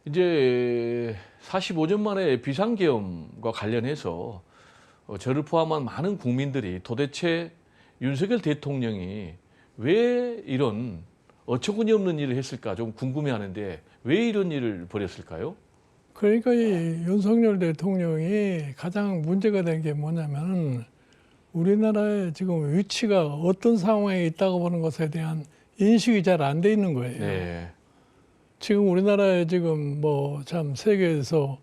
이제 45년 만에 비상계엄과 관련해서 저를 포함한 많은 국민들이 도대체 윤석열 대통령이 왜 이런 어처구니 없는 일을 했을까 좀 궁금해하는데 왜 이런 일을 벌였을까요? 그러니까 이 윤석열 대통령이 가장 문제가 된 게 뭐냐면 우리나라의 지금 위치가 어떤 상황에 있다고 보는 것에 대한 인식이 잘 안 돼 있는 거예요. 네. 지금 우리나라에 지금 뭐 참 세계에서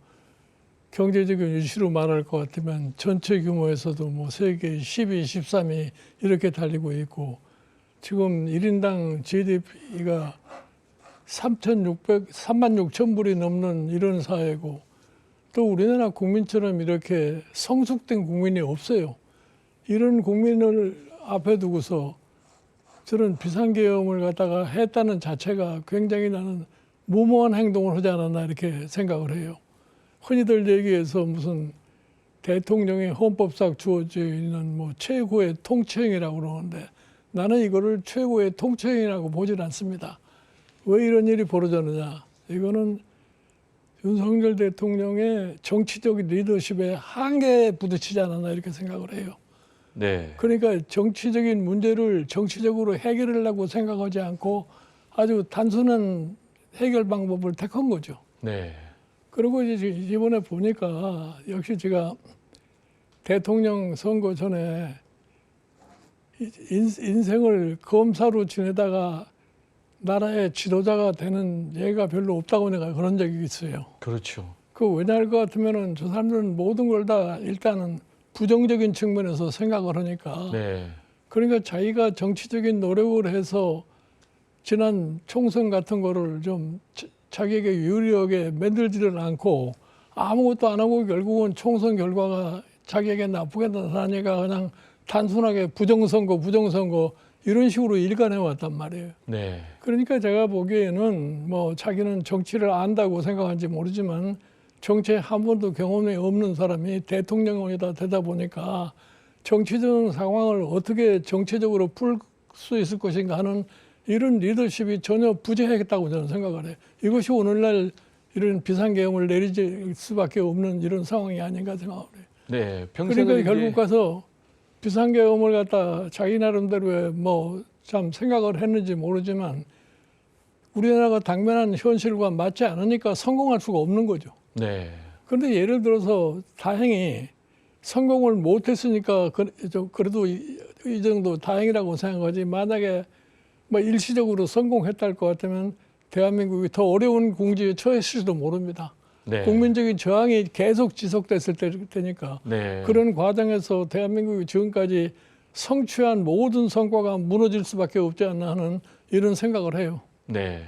경제적인 이슈로 말할 것 같으면 전체 규모에서도 뭐 세계 12, 13위 이렇게 달리고 있고 지금 1인당 GDP가 3만 6천 불이 넘는 이런 사회고 또 우리나라 국민처럼 이렇게 성숙된 국민이 없어요. 이런 국민을 앞에 두고서 저런 비상계엄을 갖다가 했다는 자체가 굉장히 나는 무모한 행동을 하지 않았나 이렇게 생각을 해요. 흔히들 얘기해서 무슨 대통령의 헌법상 주어져 있는 뭐 최고의 통치행위라고 그러는데 나는 이거를 최고의 통치행위라고 보질 않습니다. 왜 이런 일이 벌어졌느냐? 이거는 윤석열 대통령의 정치적인 리더십에 한계에 부딪히지 않았나 이렇게 생각을 해요. 네. 그러니까 정치적인 문제를 정치적으로 해결하려고 생각하지 않고 아주 단순한 해결 방법을 택한 거죠. 네. 그리고 이제 이번에 보니까 역시 제가 대통령 선거 전에 인생을 검사로 지내다가 나라의 지도자가 되는 예가 별로 없다고 내가 그런 적이 있어요. 그렇죠. 그 왜냐할 것 같으면은 저 사람들은 모든 걸 다 일단은 부정적인 측면에서 생각을 하니까. 네. 그러니까 자기가 정치적인 노력을 해서 지난 총선 같은 거를 좀 자기에게 유리하게 만들지를 않고 아무것도 안 하고 결국은 총선 결과가 자기에게 나쁘게 나타나니까 그냥 단순하게 부정선거 이런 식으로 일관해 왔단 말이에요. 네. 그러니까 제가 보기에는 뭐 자기는 정치를 안다고 생각하는지 모르지만 정치에 한 번도 경험이 없는 사람이 대통령이 되다 보니까 정치적 상황을 어떻게 정치적으로 풀 수 있을 것인가 하는 이런 리더십이 전혀 부재했다고 저는 생각을 해요. 이것이 오늘날 이런 비상계엄을 내릴 수밖에 없는 이런 상황이 아닌가 생각을 해요. 네. 평생을 그러니까 이제 결국 가서 비상계엄을 갖다 자기 나름대로 뭐 참 생각을 했는지 모르지만 우리나라가 당면한 현실과 맞지 않으니까 성공할 수가 없는 거죠. 네. 그런데 예를 들어서 다행히 성공을 못했으니까 그래도 이 정도 다행이라고 생각하지 만약에 뭐 일시적으로 성공했다 할 것 같으면 대한민국이 더 어려운 궁지에 처했을지도 모릅니다. 네. 국민적인 저항이 계속 지속됐을 때니까 네. 그런 과정에서 대한민국이 지금까지 성취한 모든 성과가 무너질 수밖에 없지 않나 하는 이런 생각을 해요. 네.